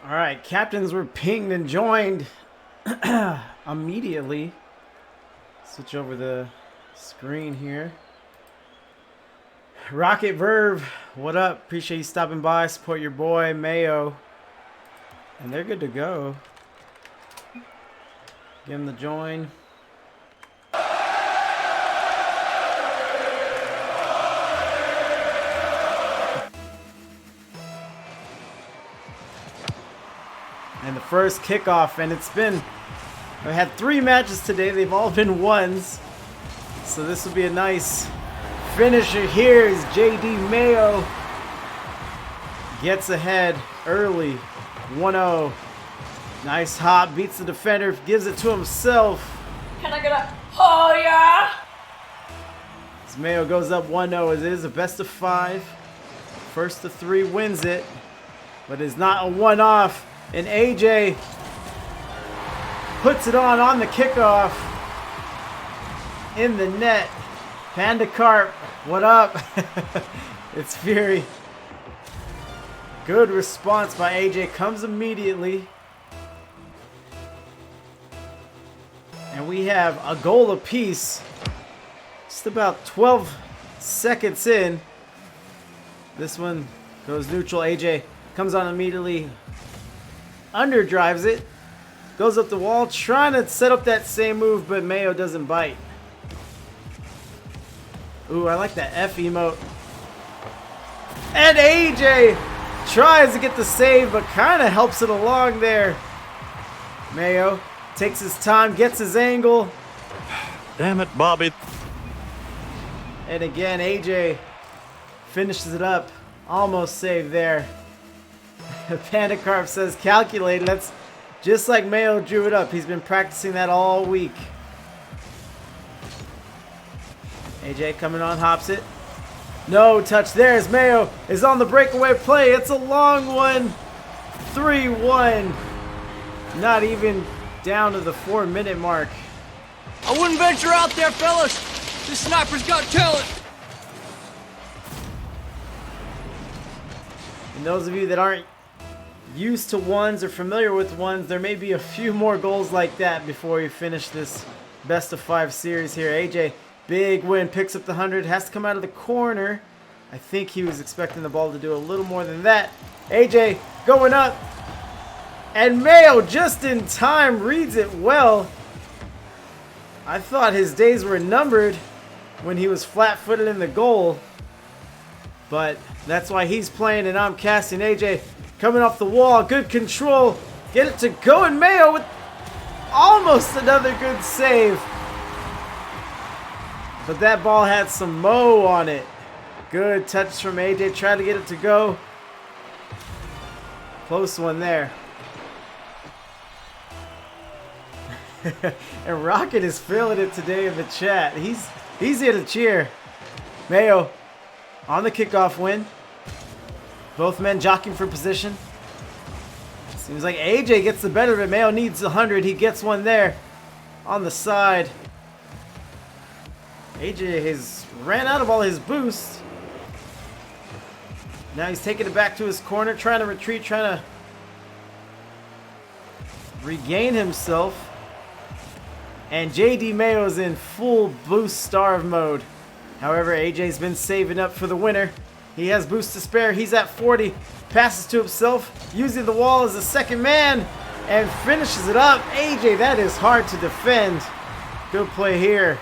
All right, captains were pinged and joined immediately. Switch over the screen here. Rocket Verve, what up? Appreciate you stopping by. Support your boy Mayo. And they're good to go. Give him the join. And the first kickoff, and it's been, I had 3 matches today. They've all been ones. So this will be a nice finisher here as JD Mayo gets ahead early. 1-0. Nice hop, beats the defender, gives it to himself. Can I get a, oh yeah? As Mayo goes up 1-0, it is a best of 5. First to 3 wins it, but it's not a one-off. And AJ puts it on the kickoff in the net. Panda Carp, what up? It's Fury. Good response by AJ, comes immediately. And we have a goal apiece. Just about 12 seconds in. This one goes neutral. AJ comes on immediately. Underdrives it. Goes up the wall, trying to set up that same move, but Mayo doesn't bite. Ooh, I like that F emote. And AJ tries to get the save, but kind of helps it along there. Mayo takes his time, gets his angle. Damn it, Bobby. And again, AJ finishes it up. Almost saved there. Panda Carp says calculated. That's just like Mayo drew it up. He's been practicing that all week. AJ coming on, hops it. No touch there as Mayo is on the breakaway play. It's a long one. 3-1. Not even down to the 4-minute mark. I wouldn't venture out there, fellas. This sniper's got talent. And those of you that aren't used to ones or familiar with ones, there may be a few more goals like that before you finish this best of 5 series here. AJ, big win, picks up the 100, has to come out of the corner. I think he was expecting the ball to do a little more than that. AJ going up, and Mayo just in time reads it well. I thought his days were numbered when he was flat-footed in the goal, but that's why he's playing and I'm casting. AJ coming off the wall, good control, get it to go, and Mayo with almost another good save. But that ball had some mo on it. Good touch from AJ, try to get it to go. Close one there. And Rocket is feeling it today in the chat. He's here to cheer. Mayo on the kickoff win. Both men jockeying for position. Seems like AJ gets the better of it. Mayo needs 100. He gets one there on the side. AJ has ran out of all his boost. Now he's taking it back to his corner, trying to retreat, trying to regain himself. And JD Mayo is in full boost starve mode. However, AJ's been saving up for the winner. He has boost to spare. He's at 40. Passes to himself, using the wall as a second man, and finishes it up. AJ, that is hard to defend. Good play here.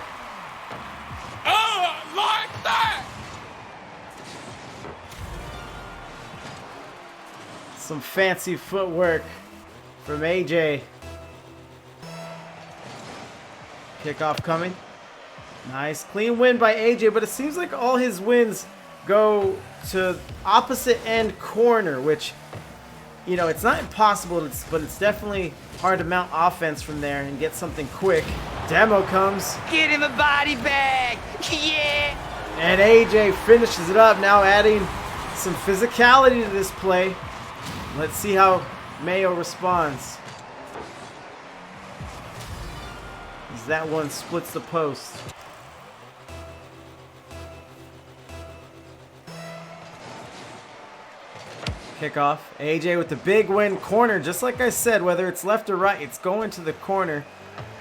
Oh, like that! Some fancy footwork from AJ. Kickoff coming. Nice clean win by AJ, but it seems like all his wins go to opposite end corner, which, you know, it's not impossible, but it's definitely hard to mount offense from there and get something quick. Demo comes. Get him a body bag! Yeah! And AJ finishes it up, now adding some physicality to this play. Let's see how Mayo responds. As that one splits the post. Kickoff. AJ with the big win. Corner, just like I said, whether it's left or right, it's going to the corner.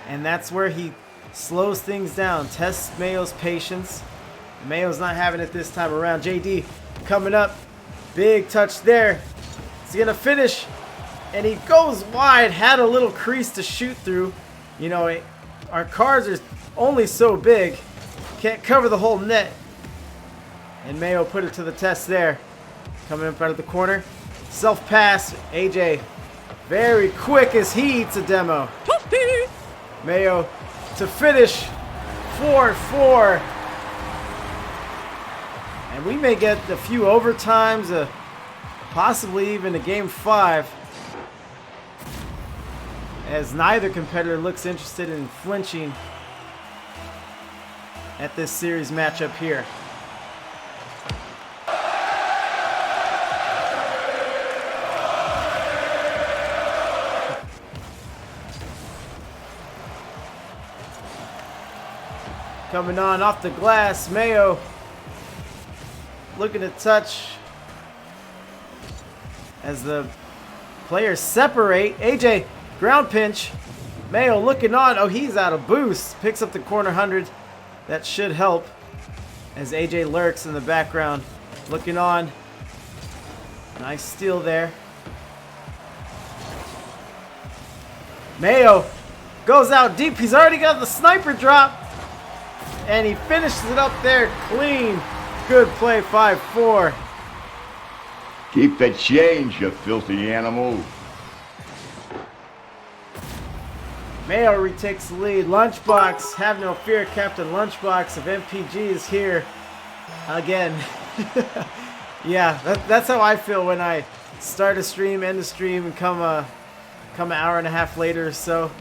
And that's where he slows things down. Tests Mayo's patience. Mayo's not having it this time around. JD coming up. Big touch there. He's going to finish. And he goes wide. Had a little crease to shoot through. You know, our cars are only so big. Can't cover the whole net. And Mayo put it to the test there. Coming up out of the corner. Self-pass. AJ very quick as he eats a demo. Mayo to finish 4-4. And we may get a few overtimes, possibly even a game 5. As neither competitor looks interested in flinching at this series matchup here. Coming on off the glass, Mayo looking to touch as the players separate. AJ, ground pinch. Mayo looking on. Oh, he's out of boost. Picks up the corner 100. That should help as AJ lurks in the background. Looking on. Nice steal there. Mayo goes out deep. He's already got the sniper drop. And he finishes it up there clean. Good play, 5-4. Keep the change, you filthy animal. Mayo retakes the lead. Lunchbox, have no fear, Captain Lunchbox of MPG is here again. Yeah, that's how I feel when I start a stream, end a stream, and come an hour and a half later or so.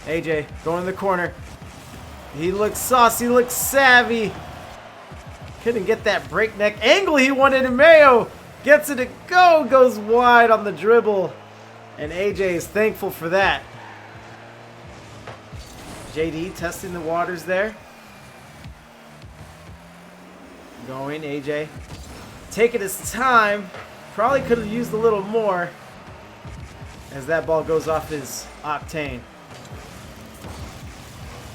AJ going in the corner. He looks saucy, looks savvy. Couldn't get that breakneck angle he wanted, and Mayo gets it to go, goes wide on the dribble. And AJ is thankful for that. JD testing the waters there. Going, AJ. Taking his time. Probably could have used a little more as that ball goes off his octane.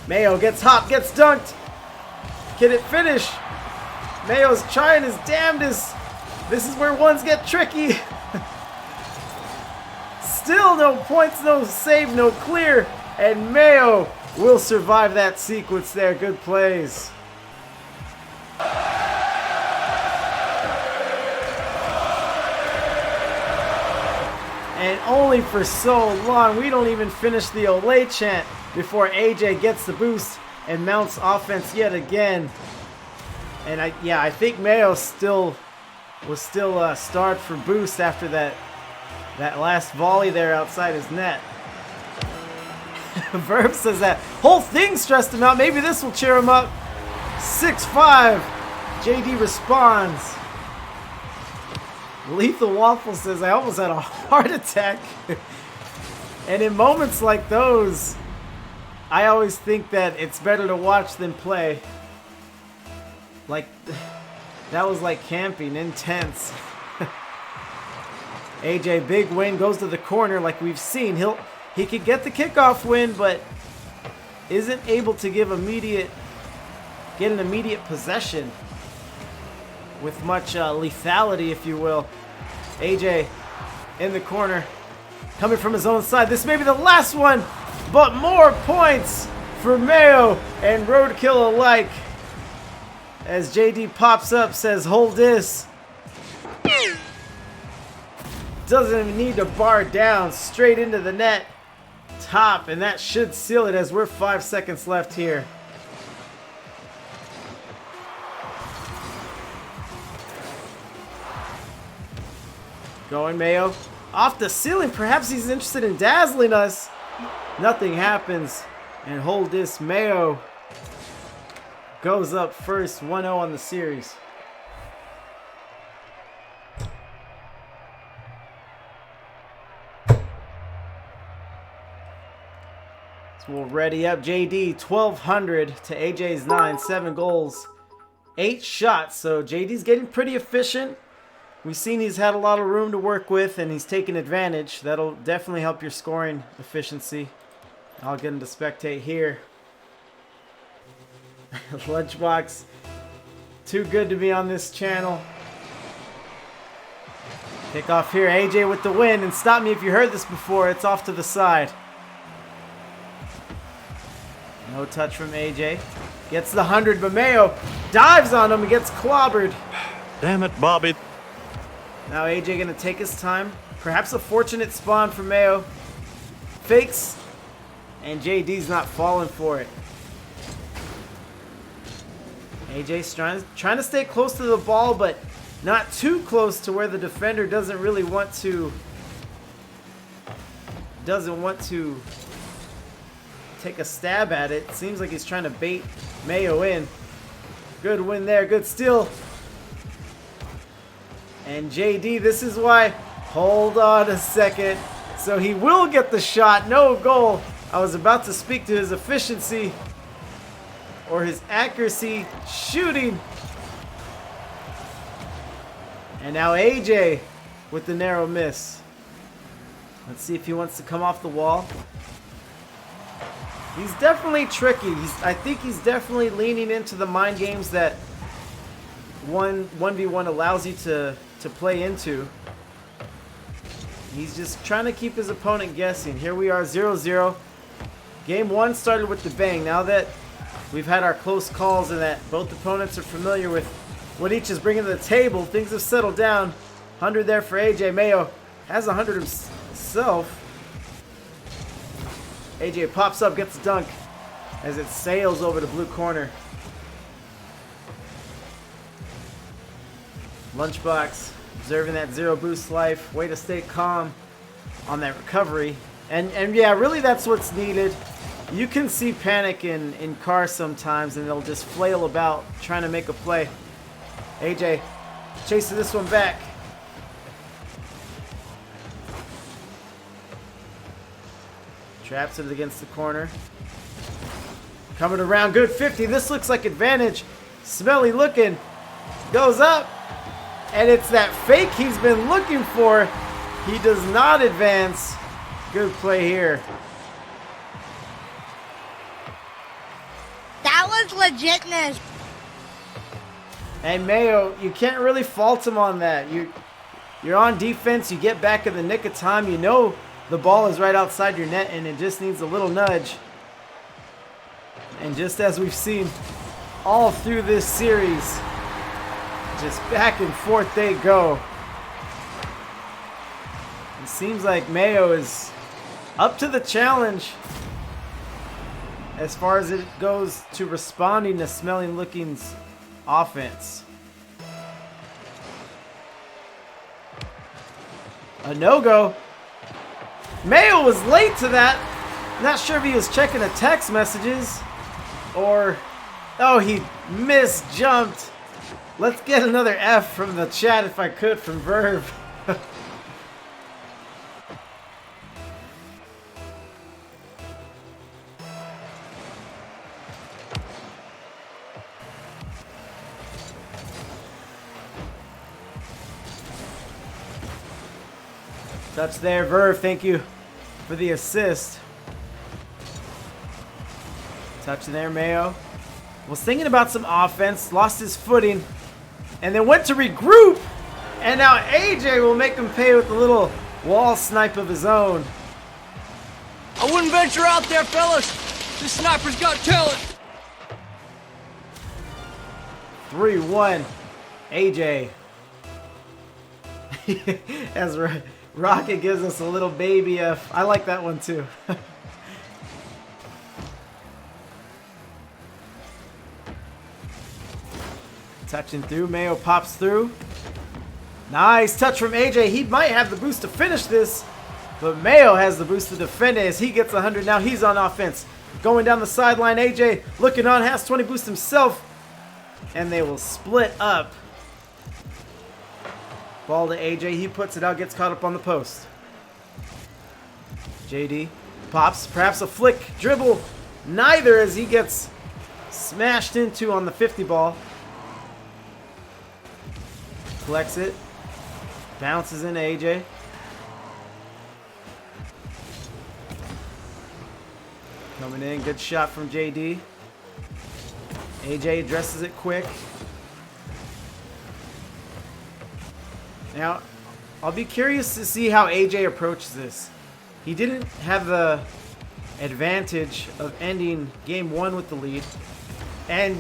Mayo gets hopped, gets dunked. Can it finish? Mayo's trying his damnedest. This is where ones get tricky. Still no points, no save, no clear. And Mayo will survive that sequence there. Good plays. And only for so long. We don't even finish the Olay chant before AJ gets the boost and mounts offense yet again. And I think Mayo was still starved for boost after that last volley there outside his net. Verb says that whole thing stressed him out. Maybe this will cheer him up. 6-5. JD responds. Lethal Waffle says, I almost had a heart attack. And in moments like those, I always think that it's better to watch than play. Like, that was like camping, intense. AJ, big win, goes to the corner like we've seen. He could get the kickoff win, but isn't able to get an immediate possession with much lethality, if you will. AJ in the corner, coming from his own side. This may be the last one, but more points for Mayo and Roadkill alike. As JD pops up, says, hold this. Doesn't even need to bar down, straight into the net. Top, and that should seal it as we're 5 seconds left here. Going Mayo. Off the ceiling, perhaps he's interested in dazzling us. Nothing happens. And hold this, Mayo goes up first, 1-0 on the series. So we'll ready up. JD, 1,200 to AJ's 9, 7 goals, 8 shots. So JD's getting pretty efficient. We've seen he's had a lot of room to work with, and he's taken advantage. That'll definitely help your scoring efficiency. I'll get him to spectate here. Lunchbox, too good to be on this channel. Kick off here, AJ with the win, and stop me if you heard this before. It's off to the side. No touch from AJ. Gets the 100, but Mayo dives on him and gets clobbered. Damn it, Bobby. Now AJ gonna take his time. Perhaps a fortunate spawn for Mayo. Fakes, and JD's not falling for it. AJ's trying to stay close to the ball, but not too close to where the defender doesn't really want to. Doesn't want to take a stab at it. Seems like he's trying to bait Mayo in. Good win there. Good steal. And JD, this is why. Hold on a second. So he will get the shot. No goal. I was about to speak to his efficiency or his accuracy shooting. And now AJ with the narrow miss. Let's see if he wants to come off the wall. He's definitely tricky. I think he's definitely leaning into the mind games that 1v1 allows you to play into. He's just trying to keep his opponent guessing. Here we are, 0-0. Game 1 started with the bang. Now that we've had our close calls and that both opponents are familiar with what each is bringing to the table, things have settled down. 100 there for AJ. Mayo has 100 himself. AJ pops up, gets a dunk as it sails over the blue corner. Lunchbox observing that zero boost life. Way to stay calm on that recovery. And yeah, really that's what's needed. You can see panic in cars sometimes, and they'll just flail about trying to make a play. AJ chasing this one back. Traps it against the corner. Coming around, good 50. This looks like advantage. SmellyLookin goes up. And it's that fake he's been looking for. He does not advance. Good play here. That was legitness. And Mayo, you can't really fault him on that. You're on defense. You get back in the nick of time. You know the ball is right outside your net, and it just needs a little nudge. And just as we've seen all through this series, just back and forth they go. It seems like Mayo is up to the challenge as far as it goes to responding to SmellyLookin's offense. A no-go. Mayo was late to that. Not sure if he was checking the text messages or... Oh, he misjumped. Let's get another F from the chat if I could from Verve. Touch there, Verve. Thank you for the assist. Touch there, Mayo. Was thinking about some offense, lost his footing, and then went to regroup. And now AJ will make him pay with a little wall snipe of his own. I wouldn't venture out there, fellas. This sniper's got talent. 3-1. AJ. As Rocket gives us a little baby F. I like that one too. Touching through. Mayo pops through. Nice touch from AJ. He might have the boost to finish this, but Mayo has the boost to defend it as he gets 100. Now he's on offense. Going down the sideline. AJ looking on. Has 20 boost himself. And they will split up. Ball to AJ. He puts it out. Gets caught up on the post. JD pops. Perhaps a flick. Dribble. Neither, as he gets smashed into on the 50 ball. Collects it. Bounces into AJ. Coming in, good shot from JD. AJ addresses it quick. Now, I'll be curious to see how AJ approaches this. He didn't have the advantage of ending game 1 with the lead. And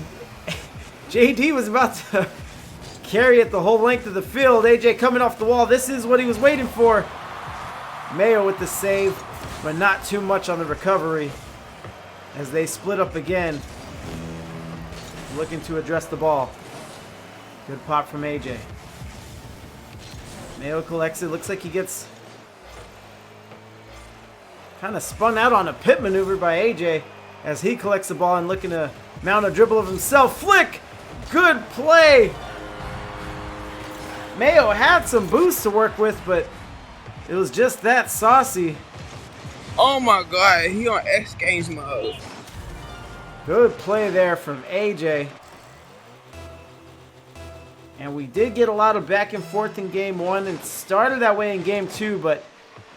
JD was about to carry it the whole length of the field. AJ coming off the wall. This is what he was waiting for. Mayo with the save, but not too much on the recovery as they split up again. Looking to address the ball. Good pop from AJ. Mayo collects it. Looks like he gets kind of spun out on a pit maneuver by AJ as he collects the ball and looking to mount a dribble of himself. Flick! Good play! Mayo had some boost to work with, but it was just that saucy. Oh my god, he on X Games mode. Good play there from AJ. And we did get a lot of back and forth in game 1 and started that way in game 2, but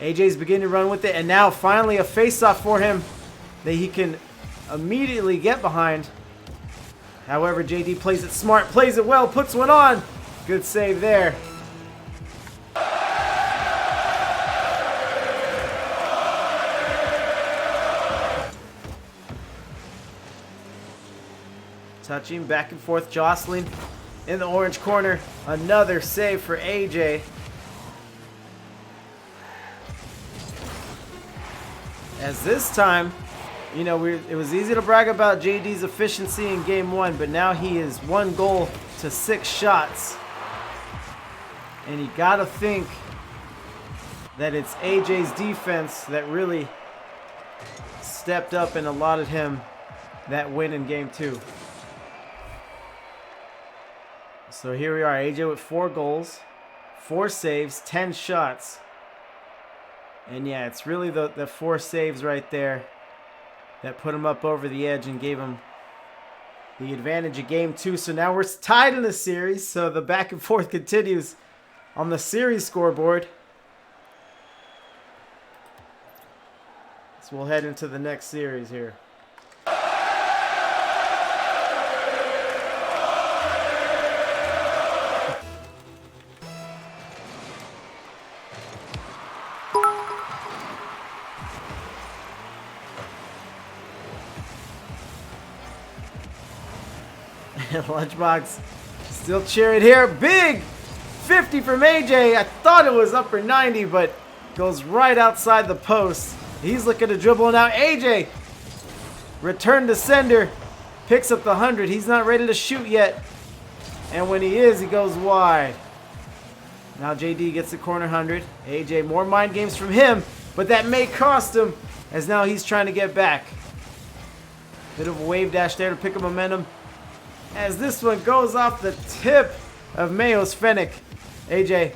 AJ's beginning to run with it, and now finally a face-off for him that he can immediately get behind. However, JD plays it smart, plays it well, puts one on. Good save there. Touching, back and forth, jostling in the orange corner. Another save for AJ. As this time, you know, it was easy to brag about JD's efficiency in game 1, but now he is 1 goal to 6 shots. And you gotta think that it's AJ's defense that really stepped up and allotted him that win in game 2. So here we are, AJ with 4 goals, 4 saves, 10 shots. And yeah, it's really the 4 saves right there that put him up over the edge and gave him the advantage of game 2. So now we're tied in the series, so the back and forth continues on the series scoreboard. So we'll head into the next series here. Lunchbox still cheering here. Big 50 from AJ. I thought it was upper 90, but goes right outside the post. He's looking to dribble now. AJ, return to sender, picks up the 100. He's not ready to shoot yet. And when he is, he goes wide. Now JD gets the corner 100. AJ, more mind games from him, but that may cost him as now he's trying to get back. Bit of a wave dash there to pick up momentum. As this one goes off the tip of Mayo's Fennec. AJ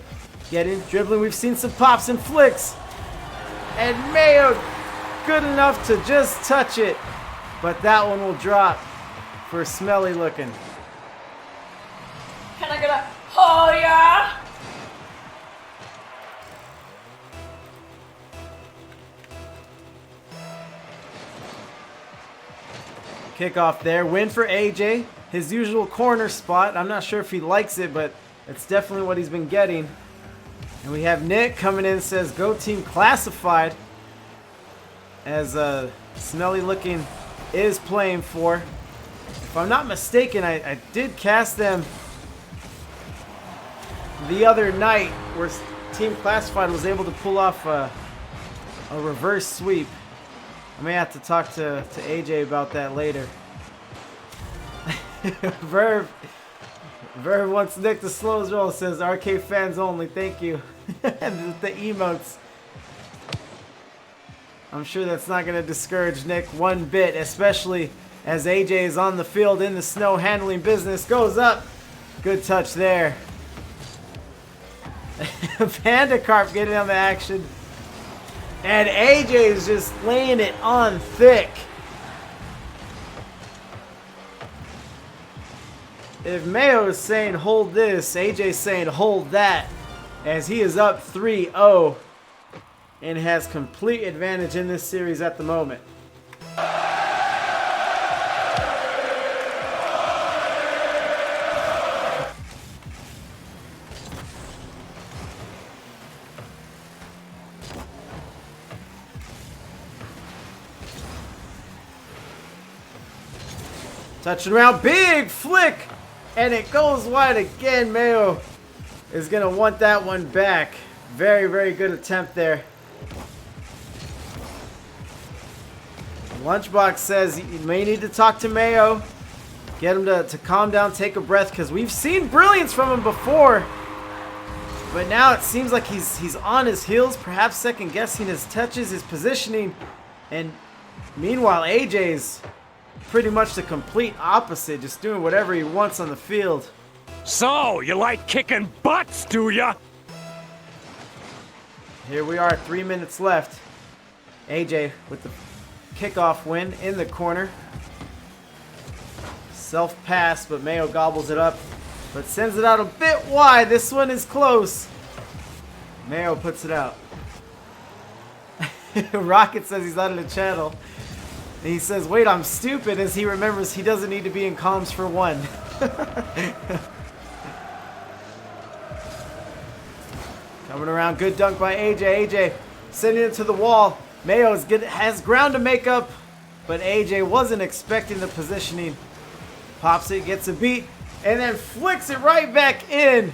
getting, dribbling. We've seen some pops and flicks. And Mayo good enough to just touch it. But that one will drop for SmellyLookin. Can I get a oh yeah? Kickoff there. Win for AJ. His usual corner spot. I'm not sure if he likes it, but it's definitely what he's been getting. And we have Nick coming in, says go team classified. As SmellyLookin is playing for. If I'm not mistaken, I did cast them the other night where team classified was able to pull off a reverse sweep. I may have to talk to AJ about that later. Verve wants Nick to slow his roll, says RK fans only, thank you. And the emotes. I'm sure that's not going to discourage Nick one bit, especially as AJ is on the field in the snow handling business. Goes up. Good touch there. Pandacarp getting on the action. And AJ is just laying it on thick. If Mayo is saying hold this, AJ's saying hold that. as he is up 3-0 and has complete advantage in this series at the moment. Touching around, big flick, and it goes wide again. Mayo is going to want that one back. Very, very good attempt there. Lunchbox says you may need to talk to Mayo. Get him to calm down, take a breath, because we've seen brilliance from him before. But now it seems like he's on his heels, perhaps second guessing his touches, his positioning. And meanwhile, AJ's pretty much the complete opposite, just doing whatever he wants on the field. So, you like kicking butts, do ya? Here we are, 3 minutes left. AJ with the kickoff win in the corner. Self-pass, but Mayo gobbles it up, but sends it out a bit wide. This one is close. Mayo puts it out. Rocket says he's out of the channel. And he says, wait, I'm stupid, as he remembers he doesn't need to be in comms for one. Coming around, good dunk by AJ. AJ sending it to the wall. Mayo has ground to make up, but AJ wasn't expecting the positioning. Pops it, gets a beat, and then flicks it right back in.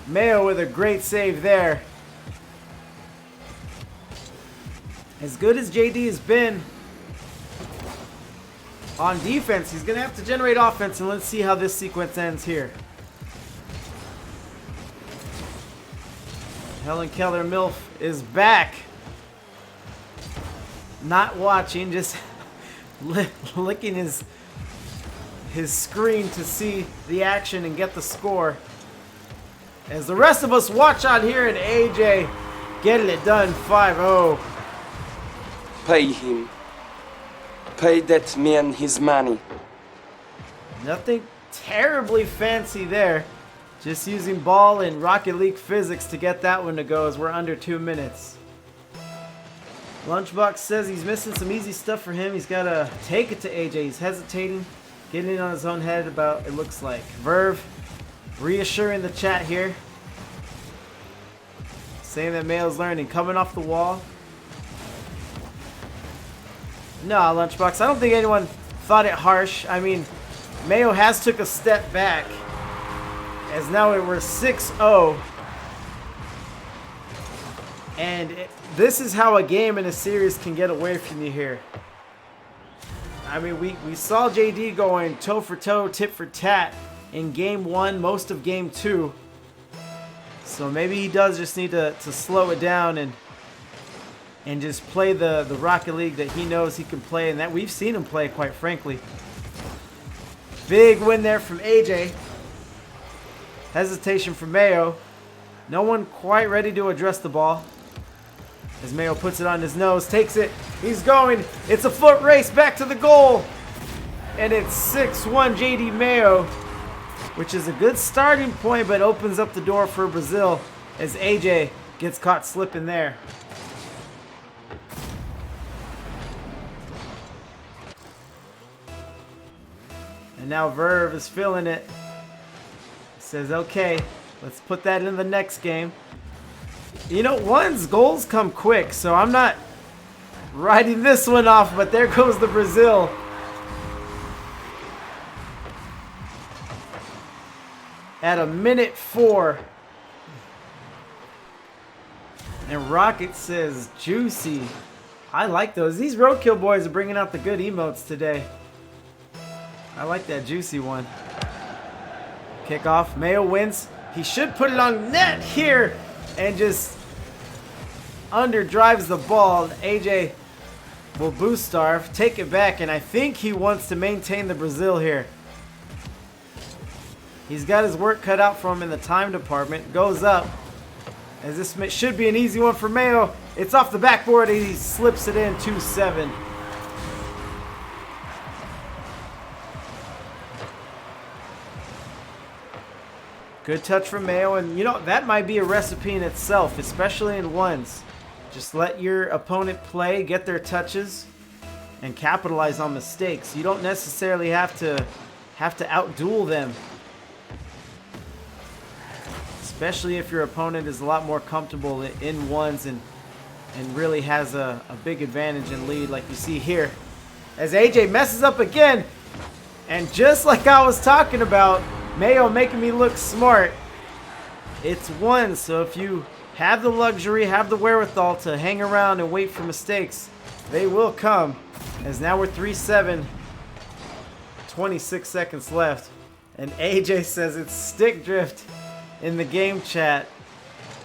Mayo with a great save there. As good as JD has been on defense, he's going to have to generate offense, and let's see how this sequence ends here. Helen Keller MILF is back. Not watching, just licking his screen to see the action and get the score. As the rest of us watch out here, and AJ getting it done 5-0. Pay him. Pay that man his money. Nothing terribly fancy there. Just using ball and Rocket League physics to get that one to go, as we're under 2 minutes. Lunchbox says he's missing some easy stuff for him. He's got to take it to AJ. He's hesitating, getting in on his own head about, it looks like. Verve reassuring the chat here, saying that Mayo's learning. Coming off the wall. No, Lunchbox, I don't think anyone thought it harsh. I mean, Mayo has took a step back, as now we're 6-0. And this is how a game in a series can get away from you here. I mean, we saw JD going toe for toe, tit for tat in game 1, most of game 2. So maybe he does just need to slow it down and just play the Rocket League that he knows he can play, and that we've seen him play, quite frankly. Big win there from AJ. Hesitation from Mayo. No one quite ready to address the ball. As Mayo puts it on his nose, takes it, he's going, it's a foot race back to the goal. And it's 6-1 JD Mayo, which is a good starting point, but opens up the door for Brazil as AJ gets caught slipping there. And now Verve is feeling it. Says, okay, let's put that in the next game. You know, one's goals come quick, so I'm not writing this one off, but there goes the Brazil. At a minute 4. And Rocket says, juicy. I like those. These Roadkill boys are bringing out the good emotes today. I like that juicy one. Kickoff. Mayo wins. He should put it on net here and just underdrives the ball. AJ will boost starve, take it back, and I think he wants to maintain the Brazil here. He's got his work cut out for him in the time department. Goes up, as this should be an easy one for Mayo. It's off the backboard and he slips it in 2-7. Good touch from Mayo, and you know, that might be a recipe in itself, especially in ones. Just let your opponent play, get their touches, and capitalize on mistakes. You don't necessarily have to outduel them. Especially if your opponent is a lot more comfortable in ones and really has a big advantage and lead like you see here. As AJ messes up again, and just like I was talking about, Mayo making me look smart. It's one, so if you have the luxury, have the wherewithal to hang around and wait for mistakes, they will come. As now we're 3-7, 26 seconds left, and AJ says it's stick drift in the game chat.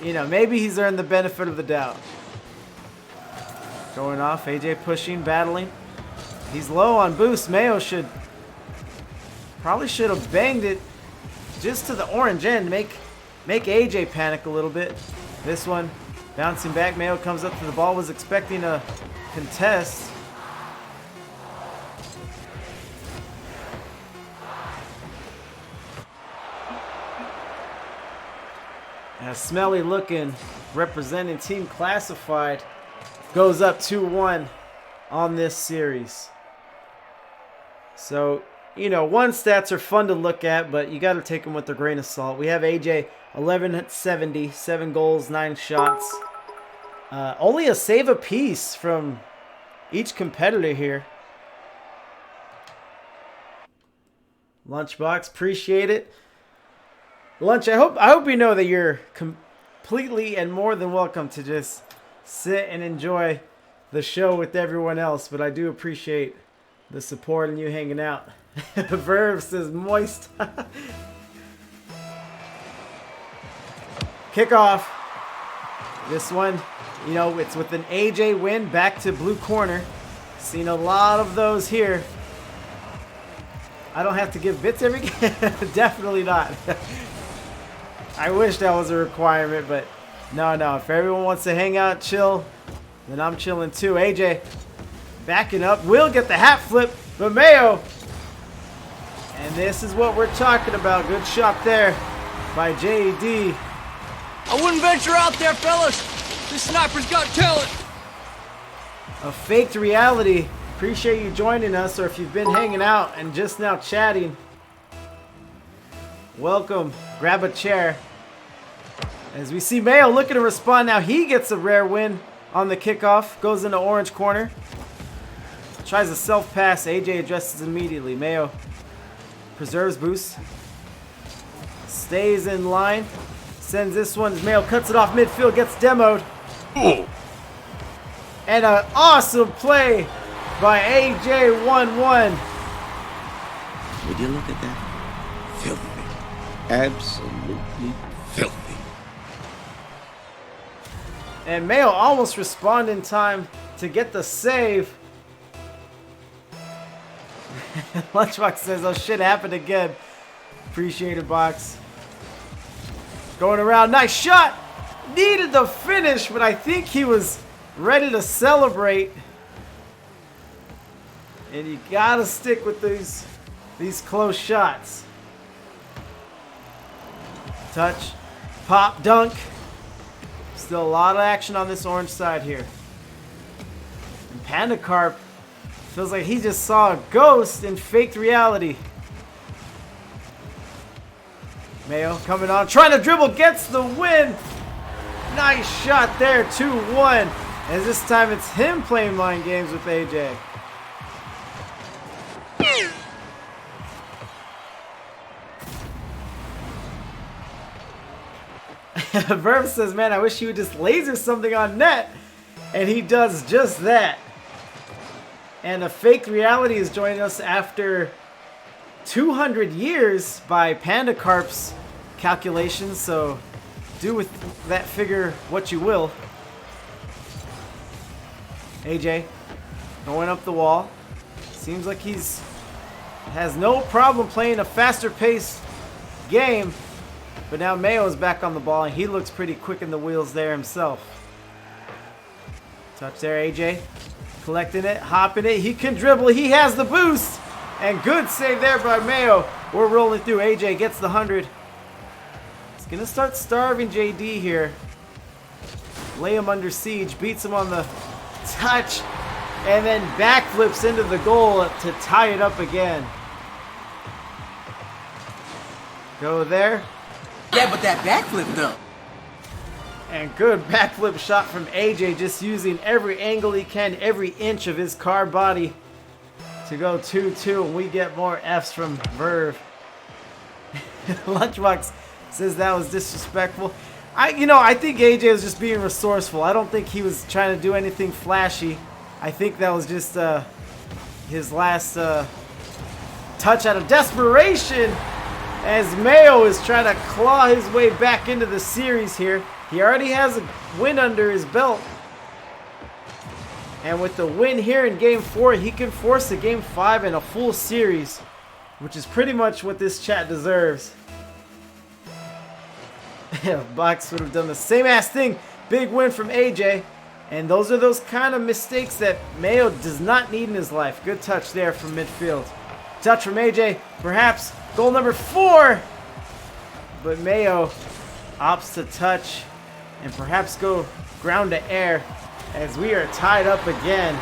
You know, maybe he's earned the benefit of the doubt. Going off, AJ pushing, battling. He's low on boost. Mayo probably should have banged it just to the orange end, make AJ panic a little bit. This one bouncing back. Mayo comes up to the ball, was expecting a contest. As SmellyLookin, representing Team Classified, goes up 2-1 on this series. So, you know, one stats are fun to look at, but you got to take them with a grain of salt. We have AJ 11-70, 7 goals, 9 shots. Only a save apiece from each competitor here. Lunchbox, appreciate it. Lunch, I hope you know that you're completely and more than welcome to just sit and enjoy the show with everyone else, but I do appreciate the support and you hanging out. Verve says moist. Kickoff. This one, you know, it's with an AJ win, back to blue corner. Seen a lot of those here. I don't have to give bits every game. Definitely not. I wish that was a requirement, but no. If everyone wants to hang out, chill, then I'm chilling too. AJ backing up, will get the hat flip, but Mayo. And this is what we're talking about. Good shot there by JD. I wouldn't venture out there, fellas. This sniper's got talent. A faked reality. Appreciate you joining us, or if you've been hanging out and just now chatting, welcome. Grab a chair. As we see Mayo looking to respond now, he gets a rare win on the kickoff. Goes into orange corner. Tries a self pass. AJ addresses immediately. Mayo preserves boost. Stays in line. Sends this one. Mayo cuts it off midfield. Gets demoed. Ooh. And an awesome play by AJ 1-1. Would you look at that? Filthy. Absolutely filthy. And Mayo almost responded in time to get the save. Lunchbox says, oh shit, happened again. Appreciate it, Box. Going around, nice shot. Needed the finish, but I think he was ready to celebrate. And you gotta stick with these close shots. Touch, pop, dunk. Still a lot of action on this orange side here. And Panda Carp feels like he just saw a ghost in faked reality. Mayo coming on, trying to dribble, gets the win. Nice shot there, 2-1. As this time it's him playing mind games with AJ. Verb says, man, I wish he would just laser something on net. And he does just that. And a fake reality is joining us after 200 years by Panda Carp's calculations. So do with that figure what you will. AJ going up the wall. Seems like has no problem playing a faster paced game. But now Mayo is back on the ball, and he looks pretty quick in the wheels there himself. Touch there, AJ. Collecting it, hopping it. He can dribble. He has the boost. And good save there by Mayo. We're rolling through. AJ gets the 100. gonna start starving JD here. Lay him under siege, beats him on the touch, and then backflips into the goal to tie it up again. Go there. Yeah, but that backflip though. And good backflip shot from AJ, just using every angle he can, every inch of his car body to go 2-2, and we get more Fs from Verve. Lunchbox says that was disrespectful. I think AJ was just being resourceful. I don't think he was trying to do anything flashy. I think that was just his last touch out of desperation, as Mayo is trying to claw his way back into the series here. He already has a win under his belt. And with the win here in Game 4, he can force a Game 5 and a full series, which is pretty much what this chat deserves. Box would have done the same ass thing. Big win from AJ. And those are those kind of mistakes that Mayo does not need in his life. Good touch there from midfield. Touch from AJ. Perhaps goal number 4. But Mayo opts to touch and perhaps go ground to air, as we are tied up again.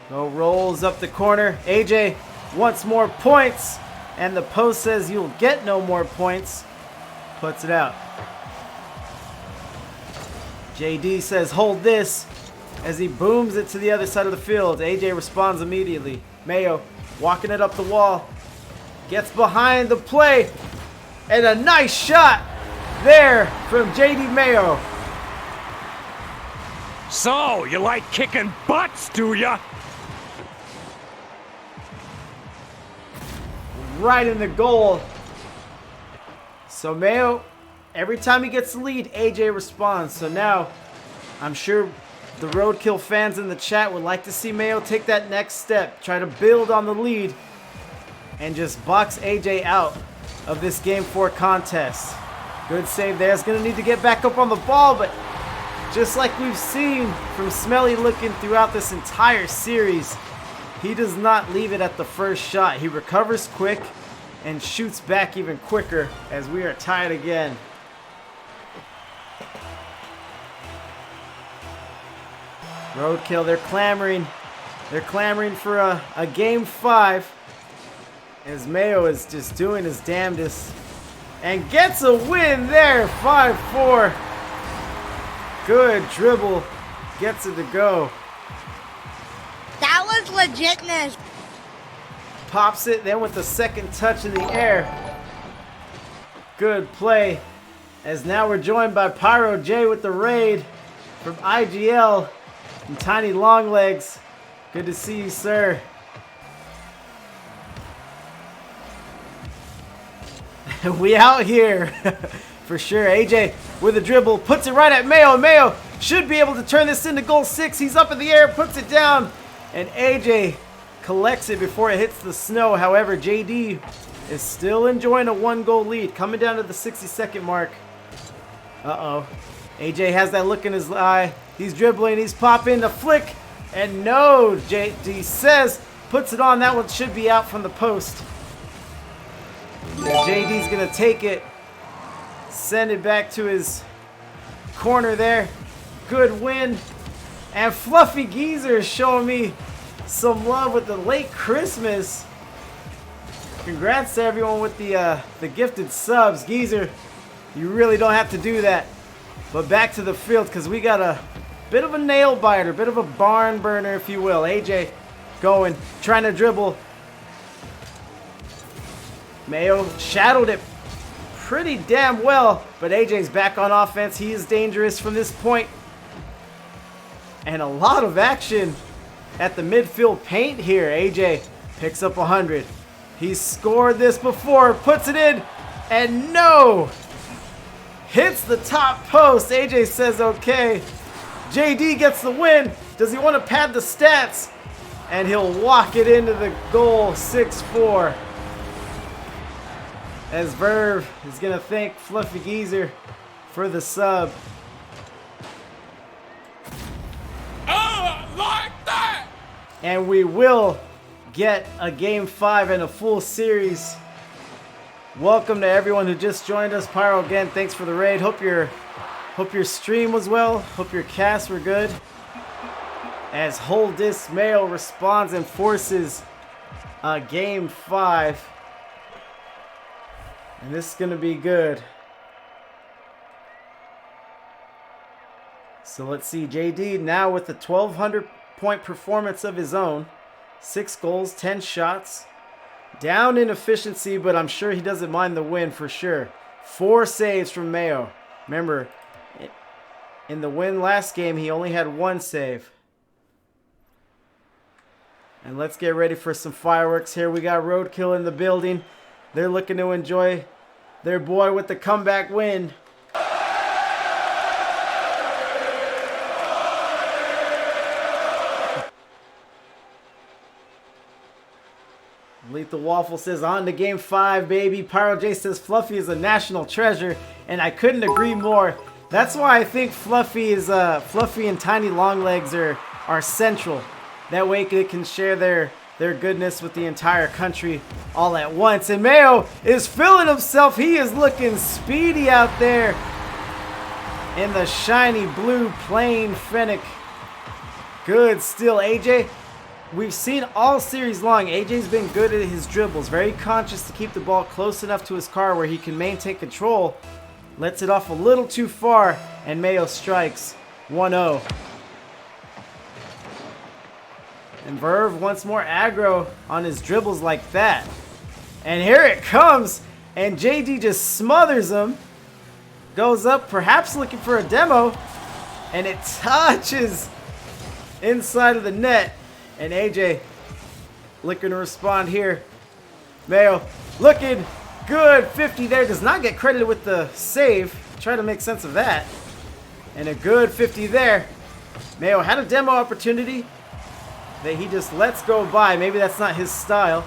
Go rolls up the corner. AJ wants more points, and the post says you'll get no more points. Puts it out. JD says hold this, as he booms it to the other side of the field. AJ responds immediately. Mayo walking it up the wall. Gets behind the play, and a nice shot there from JD Mayo. So, you like kicking butts, do ya? Right in the goal. So Mayo, every time he gets the lead, AJ responds. So now, I'm sure the Roadkill fans in the chat would like to see Mayo take that next step, try to build on the lead, and just box AJ out of this Game 4 contest. Good save there. He's going to need to get back up on the ball, but just like we've seen from SmellyLookin throughout this entire series, he does not leave it at the first shot. He recovers quick and shoots back even quicker, as we are tied again. Roadkill, they're clamoring. They're clamoring for a Game 5, as Mayo is just doing his damnedest and gets a win there. 5-4. Good dribble. Gets it to go. That was legitness. Pops it, then with the second touch in the air. Good play, as now we're joined by Pyro J with the raid from IGL and Tiny Longlegs. Good to see you, sir. We out here for sure. AJ with a dribble, puts it right at Mayo. Mayo should be able to turn this into goal 6. He's up in the air, puts it down, and AJ collects it before it hits the snow. However, JD is still enjoying a 1-goal lead, coming down to the 60-second mark. Uh-oh. AJ has that look in his eye. He's dribbling, he's popping, the flick, and no, JD says, puts it on. That one should be out from the post. JD's gonna take it, send it back to his corner there. Good win. And Fluffy Geezer is showing me some love with the late Christmas. Congrats to everyone with the gifted subs. Geezer, you really don't have to do that. But back to the field, because we got a bit of a nail biter, bit of a barn burner, if you will. AJ going, trying to dribble. Mayo shadowed it pretty damn well, but AJ's back on offense. He is dangerous from this point. And a lot of action at the midfield paint here. AJ picks up 100. He's scored this before, puts it in, and no! Hits the top post. AJ says okay. JD gets the win. Does he want to pad the stats? And he'll walk it into the goal, 6-4. As Verve is going to thank Fluffy Geezer for the sub. Like that! And we will get a Game 5 and a full series. Welcome to everyone who just joined us. Pyro, again, thanks for the raid. Hope your stream was well. Hope your casts were good. As Hold This Mayo responds and forces a Game 5. And this is going to be good. So let's see. JD now with the 1,200 point performance of his own. 6 goals, 10 shots. Down in efficiency, but I'm sure he doesn't mind the win for sure. 4 saves from Mayo. Remember, in the win last game, he only had 1 save. And let's get ready for some fireworks here. We got Roadkill in the building. They're looking to enjoy their boy with the comeback win. Lethal Waffle says, on to Game 5, baby. Pyro J says, Fluffy is a national treasure. And I couldn't agree more. That's why I think Fluffy and Tiny Longlegs are central. That way they can share their goodness with the entire country all at once. And Mayo is feeling himself. He is looking speedy out there in the shiny blue plain Fennec. Good still, AJ. We've seen all series long, AJ's been good at his dribbles. Very conscious to keep the ball close enough to his car where he can maintain control. Lets it off a little too far, and Mayo strikes 1-0. And Verve once more aggro on his dribbles like that. And here it comes. And JD just smothers him. Goes up, perhaps looking for a demo. And it touches inside of the net. And AJ looking to respond here. Mayo looking good. 50 there. Does not get credited with the save. Try to make sense of that. And a good 50 there. Mayo had a demo opportunity that he just lets go by. Maybe that's not his style.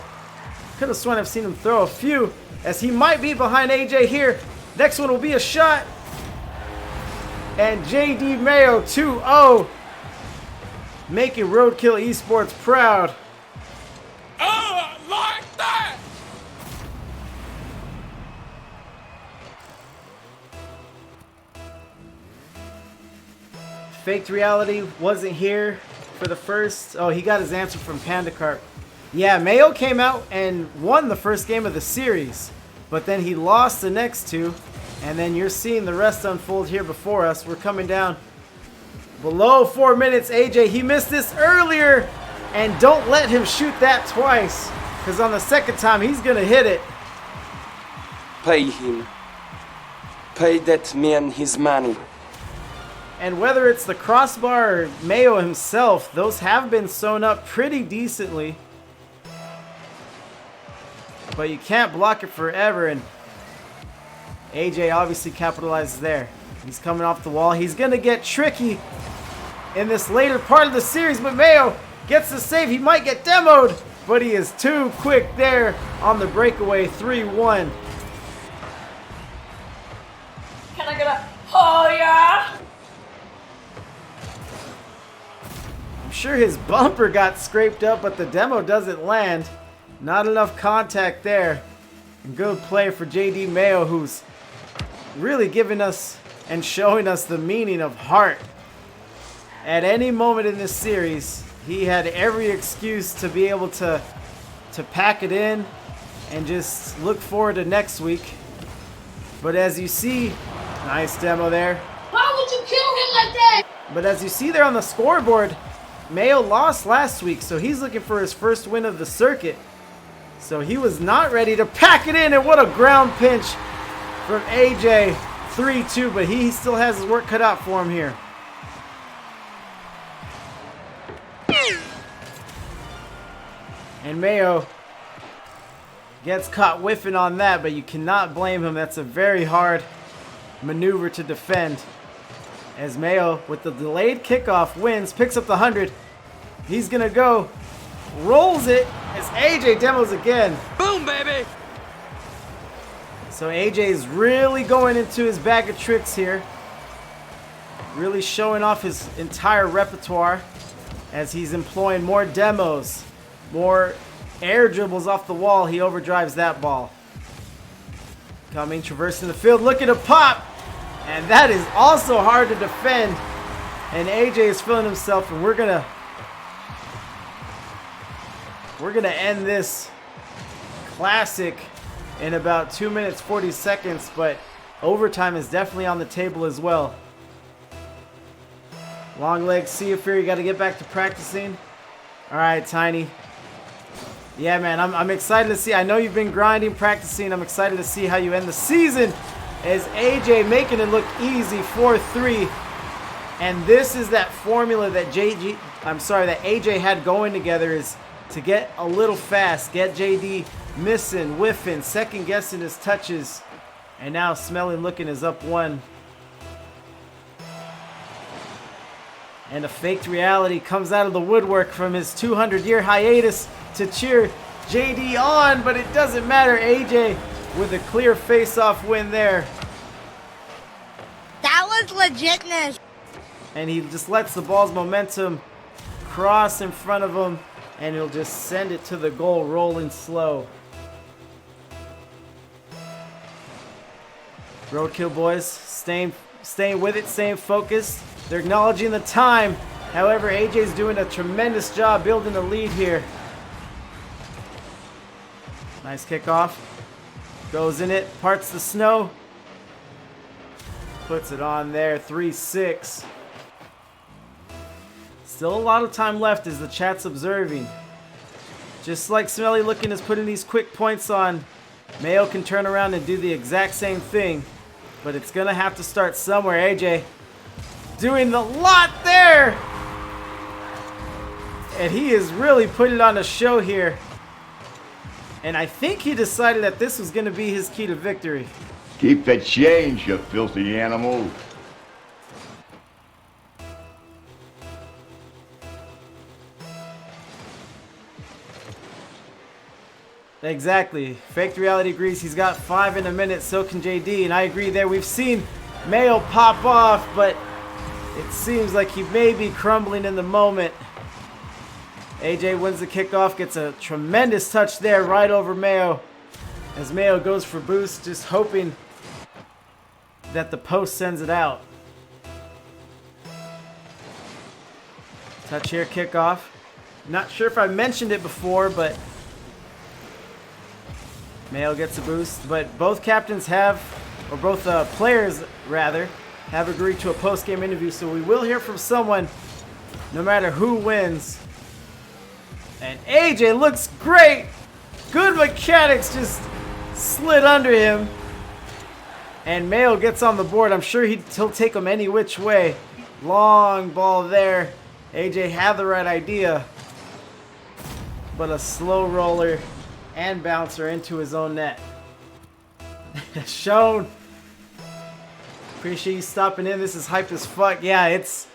Could have sworn I've seen him throw a few, as he might be behind AJ here. Next one will be a shot. And JD Mayo 2-0. Making Roadkill Esports proud. Like that! Faked Reality wasn't here for the first. Oh, he got his answer from Panda Carp. Yeah, Mayo came out and won the first game of the series, but then he lost the next 2, and then you're seeing the rest unfold here before us. We're coming down below 4 minutes. AJ, he missed this earlier, and don't let him shoot that twice, because on the second time he's gonna hit it. Pay him. Pay that man his money. And whether it's the crossbar or Mayo himself, those have been sewn up pretty decently. But you can't block it forever, and AJ obviously capitalizes there. He's coming off the wall. He's going to get tricky in this later part of the series, but Mayo gets the save. He might get demoed, but he is too quick there on the breakaway. 3-1. Can I get a, oh yeah? I'm sure his bumper got scraped up, but the demo doesn't land. Not enough contact there. Good play for JD Mayo, who's really giving us and showing us the meaning of heart. At any moment in this series, he had every excuse to be able to pack it in and just look forward to next week. But as you see, nice demo there. Why would you kill him like that? But as you see there on the scoreboard, Mayo lost last week, so he's looking for his first win of the circuit. So he was not ready to pack it in, and what a ground pinch from AJ. 3-2, but he still has his work cut out for him here. And Mayo gets caught whiffing on that, but you cannot blame him. That's a very hard maneuver to defend. As Mayo, with the delayed kickoff, wins, picks up the 100. He's going to go rolls it as AJ demos again. Boom, baby! So AJ is really going into his bag of tricks here. Really showing off his entire repertoire as he's employing more demos, more air dribbles off the wall. He overdrives that ball. Coming, traversing the field, looking to pop. And that is also hard to defend. And AJ is feeling himself, and we're gonna end this classic in about 2 minutes 40 seconds, but overtime is definitely on the table as well. Long legs, see you, Fury. Got to get back to practicing. All right, Tiny. Yeah, man, I'm excited to see. I know you've been grinding, practicing. I'm excited to see how you end the season as AJ making it look easy, 4-3. And this is that formula that that AJ had going together, is to get a little fast, get JD missing, whiffing, second guessing his touches. And now SmellyLookin is up 1. And a faked reality comes out of the woodwork from his 200-year hiatus to cheer JD on, but it doesn't matter. AJ with a clear face-off win there. That was legitness. And he just lets the ball's momentum cross in front of him, and he'll just send it to the goal rolling slow. Roadkill boys staying with it, staying focused. They're acknowledging the time. However, AJ's doing a tremendous job building a lead here. Nice kickoff. Goes in it, parts the snow. Puts it on there, 3-6. Still a lot of time left as the chat's observing. Just like SmellyLookin is putting these quick points on, Mayo can turn around and do the exact same thing. But it's going to have to start somewhere. AJ doing the lot there. And he is really putting on a show here. And I think he decided that this was going to be his key to victory. Keep the change, you filthy animal. Exactly. Faked reality agrees. He's got 5 in a minute. So can JD. And I agree there. We've seen Mayo pop off, but it seems like he may be crumbling in the moment. AJ wins the kickoff. Gets a tremendous touch there right over Mayo. As Mayo goes for boost, just hoping that the post sends it out. Touch here, kickoff. Not sure if I mentioned it before, but Mayo gets a boost, but both captains have, or both players rather, have agreed to a post-game interview, so we will hear from someone no matter who wins. And AJ looks great. Good mechanics, just slid under him. And Mayo gets on the board. I'm sure he'll take him any which way. Long ball there. AJ had the right idea, but a slow roller and bouncer into his own net. Shown. Appreciate you stopping in. This is hype as fuck. Yeah, it's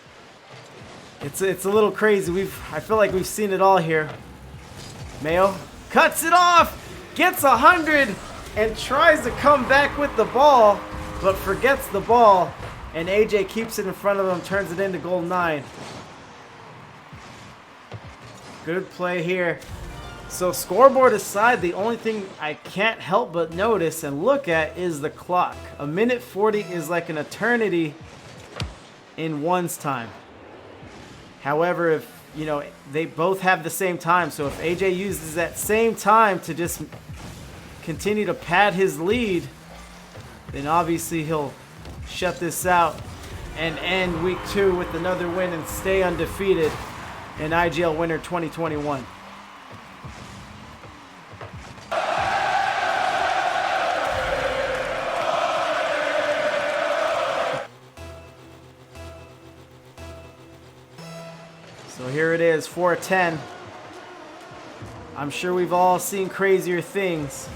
a little crazy. I feel like we've seen it all here. Mayo cuts it off, gets 100, and tries to come back with the ball, but forgets the ball. And AJ keeps it in front of him, turns it into goal 9. Good play here. So scoreboard aside, the only thing I can't help but notice and look at is the clock. A minute 40 is like an eternity in one's time. However, if they both have the same time, so if AJ uses that same time to just continue to pad his lead, then obviously he'll shut this out and end week 2 with another win and stay undefeated in IGL Winter 2021. So here it is, 4-10. I'm sure we've all seen crazier things,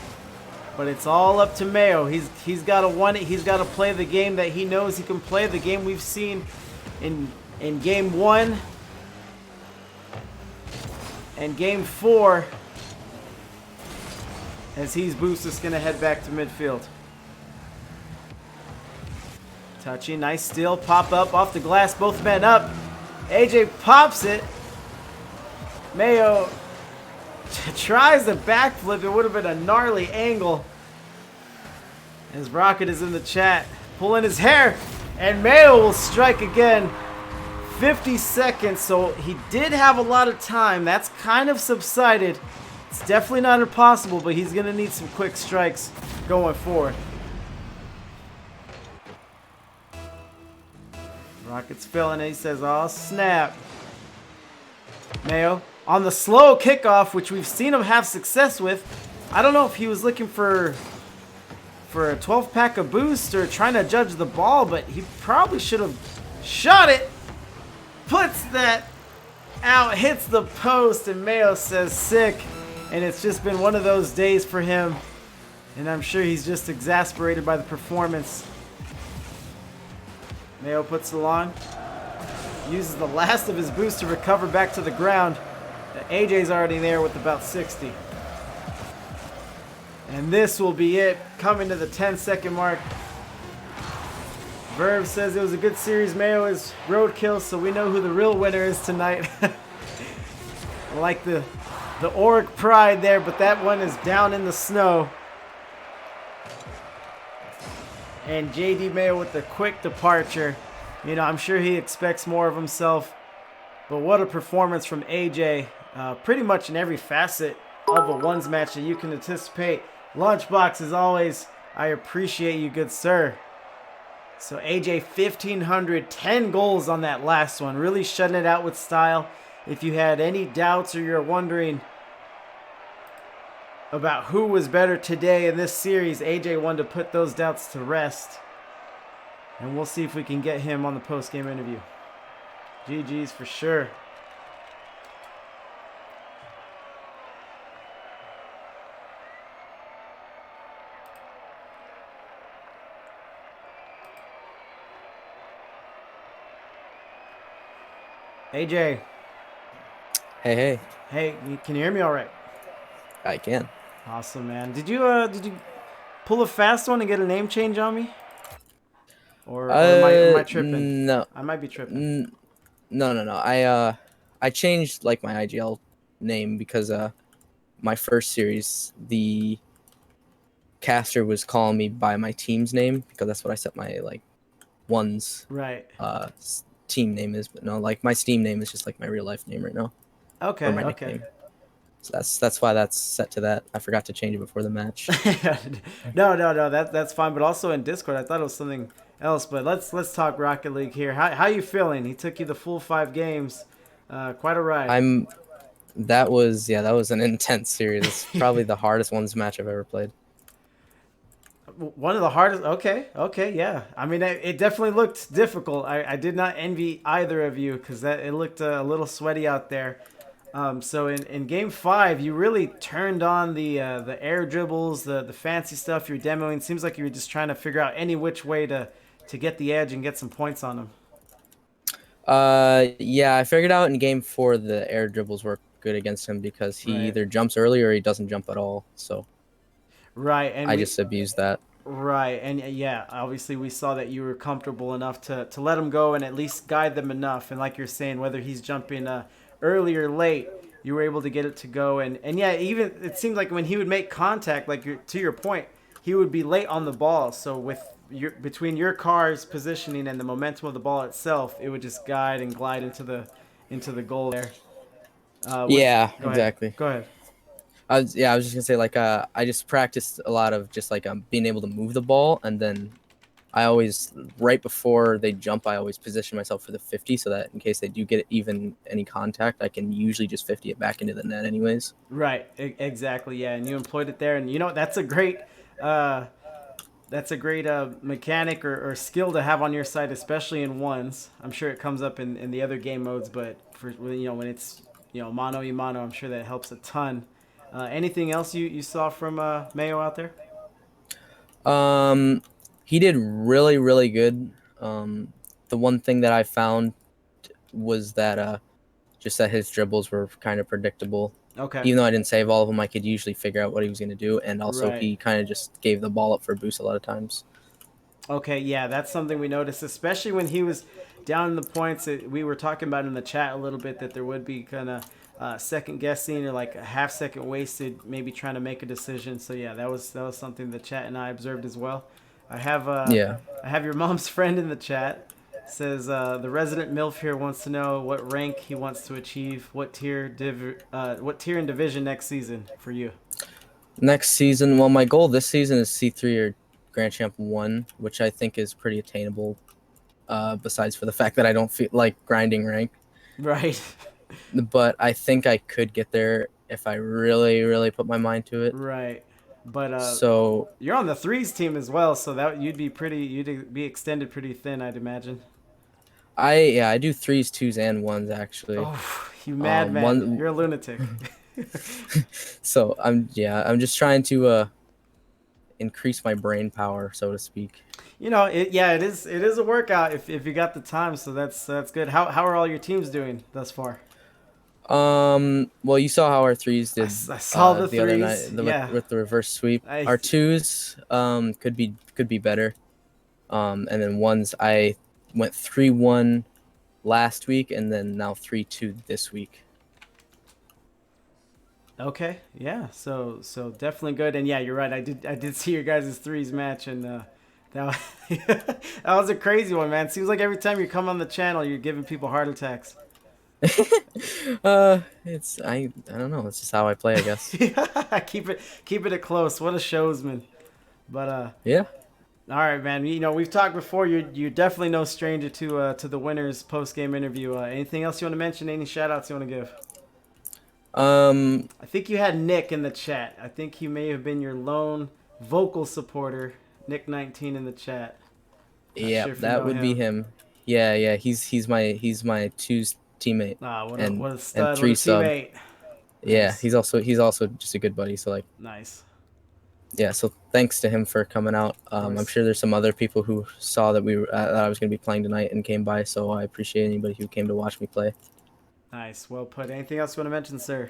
but it's all up to Mayo. He's got to win it. He's got to play the game that he knows he can play. The game we've seen in game 1. And game 4, as he's boosted, is going to head back to midfield. Touchy, nice steal, pop up off the glass, both men up. AJ pops it. Mayo tries the backflip. It would have been a gnarly angle. As Rocket is in the chat, pulling his hair. And Mayo will strike again. 50 seconds, so he did have a lot of time. That's kind of subsided. It's definitely not impossible, but he's going to need some quick strikes going forward. Rocket's feeling it. He says, oh, snap. Mayo on the slow kickoff, which we've seen him have success with. I don't know if he was looking for a 12-pack of boost or trying to judge the ball, but he probably should have shot it. Puts that out, hits the post, and Mayo says sick. And it's just been one of those days for him. And I'm sure he's just exasperated by the performance. Mayo puts it on. Uses the last of his boost to recover back to the ground. AJ's already there with about 60. And this will be it, coming to the 10-second mark. Verb says it was a good series. Mayo is roadkill, so we know who the real winner is tonight. I like the Auric pride there, but that one is down in the snow. And JD Mayo with the quick departure. You know, I'm sure he expects more of himself. But what a performance from AJ. Pretty much in every facet of a ones match that you can anticipate. Lunchbox, as always, I appreciate you, good sir. So AJ, 1,500, 10 goals on that last one. Really shutting it out with style. If you had any doubts or you're wondering about who was better today in this series, AJ wanted to put those doubts to rest. And we'll see if we can get him on the post-game interview. GG's for sure. AJ. Hey. Hey, can you hear me all right? I can. Awesome, man. Did you pull a fast one and get a name change on me? Or am I tripping? No. I might be tripping. No. I changed like my IGL name because my first series the caster was calling me by my team's name because that's what I set my like ones team name is, but no, like my Steam name is just like my real life name right now. Okay. Nickname. So that's why that's set to that. I forgot to change it before the match. No. That's fine. But also in Discord, I thought it was something else. But let's talk Rocket League here. How you feeling? He took you the full 5 games. Quite a ride. That was an intense series. It's probably the hardest ones match I've ever played. One of the hardest. Okay, yeah. I mean, it definitely looked difficult. I did not envy either of you because it looked a little sweaty out there. So in game 5, you really turned on the air dribbles, the fancy stuff you're demoing. Seems like you were just trying to figure out any which way to get the edge and get some points on them. Yeah, I figured out in game 4 the air dribbles work good against him because he either jumps early or he doesn't jump at all. So and I just abused that. Right, and yeah, obviously we saw that you were comfortable enough to let him go and at least guide them enough. And like you're saying, whether he's jumping early or late, you were able to get it to go. And yeah, even it seemed like when he would make contact, like to your point, he would be late on the ball. So with between your car's positioning and the momentum of the ball itself, it would just guide and glide into the goal there. Yeah, exactly. Go ahead. I was just gonna say like I just practiced a lot of just like being able to move the ball, and then I always right before they jump I always position myself for the 50 so that in case they do get even any contact I can usually just 50 it back into the net anyways. Right, exactly, yeah, and you employed it there, and you know that's a great mechanic or skill to have on your side, especially in ones. I'm sure it comes up in the other game modes, but for when it's mano y mano, I'm sure that helps a ton. Anything else you saw from Mayo out there? He did really, really good. The one thing that I found was that just that his dribbles were kind of predictable. Okay. Even though I didn't save all of them, I could usually figure out what he was going to do, and also Right. he kind of just gave the ball up for a boost a lot of times. Okay, yeah, that's something we noticed, especially when he was down in the points. We were talking about in the chat a little bit that there would be kind of second guessing or like a half second wasted, maybe trying to make a decision. So yeah, that was something the chat and I observed as well. I have I have your mom's friend in the chat. Says the resident MILF here wants to know what rank he wants to achieve, what tier in division next season for you. Next season, well, my goal this season is C3 or Grand Champ 1, which I think is pretty attainable. Besides for the fact that I don't feel like grinding rank. Right. But I think I could get there if I really, really put my mind to it. Right. But so you're on the threes team as well, so that you'd be extended pretty thin, I'd imagine. I do 3s, 2s, and 1s actually. Oh, you madman! You're a lunatic. So I'm just trying to increase my brain power, so to speak. You know, it is a workout if you got the time, so that's good. How are all your teams doing thus far? Well, you saw how our 3s did. I saw the threes. Other night with the reverse sweep. Our 2s could be better. And then 1s I went 3-1 last week, and then now 3-2 this week. Okay, yeah, so definitely good, and yeah, you're right. I did see your guys' threes match, and that that was a crazy one, man. Seems like every time you come on the channel, you're giving people heart attacks. It's I don't know. It's just how I play, I guess. keep it close. What a showsman. But yeah. All right, man. You know, we've talked before. You're definitely no stranger to the winners post game interview. Anything else you want to mention? Any shout outs you want to give? I think you had Nick in the chat. I think he may have been your lone vocal supporter, Nick19 in the chat. Yeah, sure that would be him. Yeah. He's my 2's teammate. What a stud, and 3 sub. Teammate. Yeah, Nice. he's also just a good buddy. So like. Nice. Yeah, so thanks to him for coming out. I'm sure there's some other people who saw that that I was going to be playing tonight and came by, so I appreciate anybody who came to watch me play. Nice, well put. Anything else you want to mention, sir?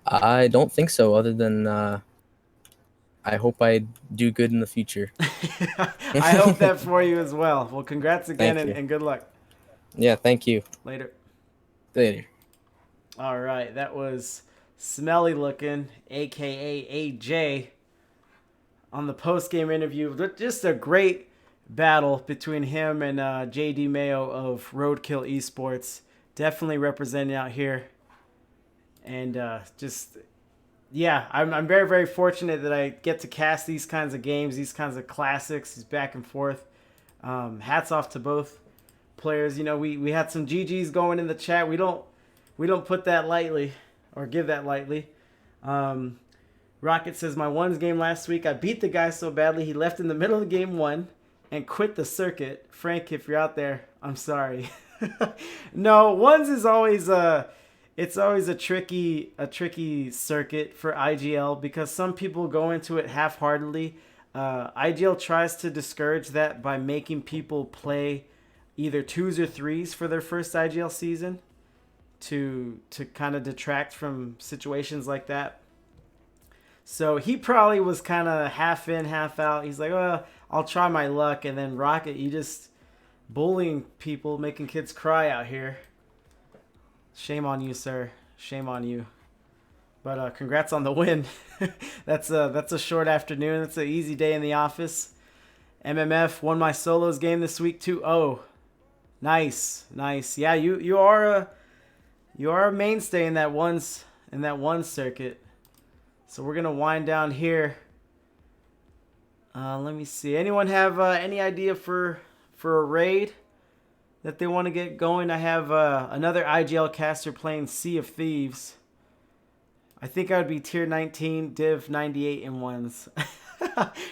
I don't think so, other than I hope I do good in the future. I hope that for you as well. Well, congrats again and good luck. Yeah, thank you. Later. All right, that was SmellyLookin, a.k.a. AJ, on the post-game interview. Just a great battle between him and JD Mayo of Roadkill Esports. Definitely representing out here. And I'm very, very fortunate that I get to cast these kinds of games, these kinds of classics, these back and forth. Hats off to both players. You know, we had some GGs going in the chat. We don't put that lightly or give that lightly. Rocket says, my ones game last week, I beat the guy so badly he left in the middle of game 1 and quit the circuit. Frank, if you're out there, I'm sorry. No, ones is always it's always a tricky circuit for IGL because some people go into it half-heartedly. IGL tries to discourage that by making people play either 2s or 3s for their first IGL season to kind of detract from situations like that. So he probably was kind of half in, half out. He's like, well, I'll try my luck. And then Rocket, you just bullying people, making kids cry out here. Shame on you, sir. Shame on you. But congrats on the win. That's a short afternoon. That's an easy day in the office. MMF won my solos game this week 2-0. Nice. Yeah, you are a mainstay in that one circuit. So we're gonna wind down here. Let me see. Anyone have any idea for a raid that they want to get going? I have another IGL caster playing Sea of Thieves. I think I would be tier 19, div 98 in ones.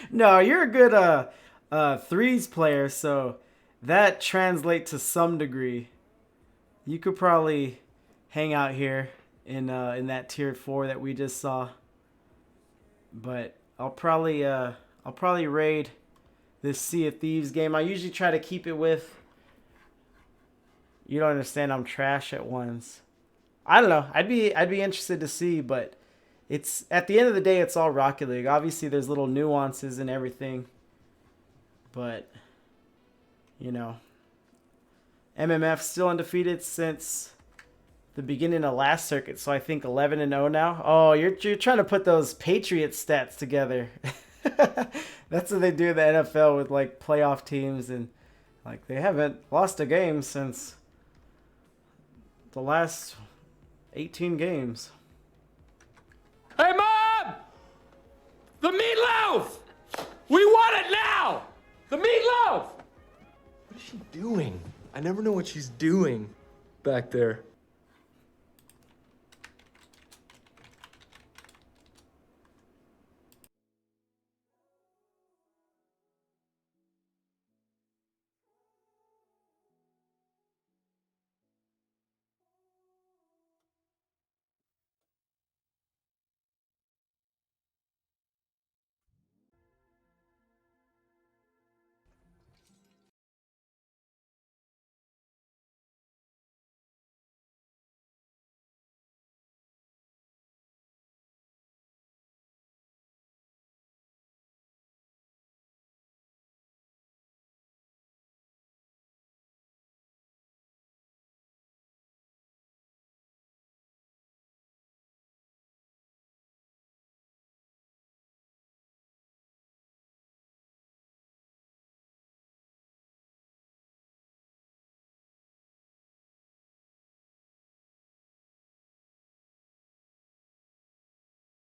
No, you're a good 3s player, so that translates to some degree. You could probably hang out here in that tier 4 that we just saw. But I'll probably raid this Sea of Thieves game. I usually try to keep it with You don't understand. I'm trash at ones. I don't know. I'd be interested to see, but it's at the end of the day, it's all Rocket League. Obviously, there's little nuances and everything, but you know, MMF still undefeated since the beginning of last circuit, so I think 11-0 now. Oh, you're trying to put those Patriots stats together. That's what they do in the NFL with like playoff teams, and like they haven't lost a game since the last 18 games. Hey, Mom! The meatloaf! We want it now! The meatloaf! What is she doing? I never know what she's doing back there.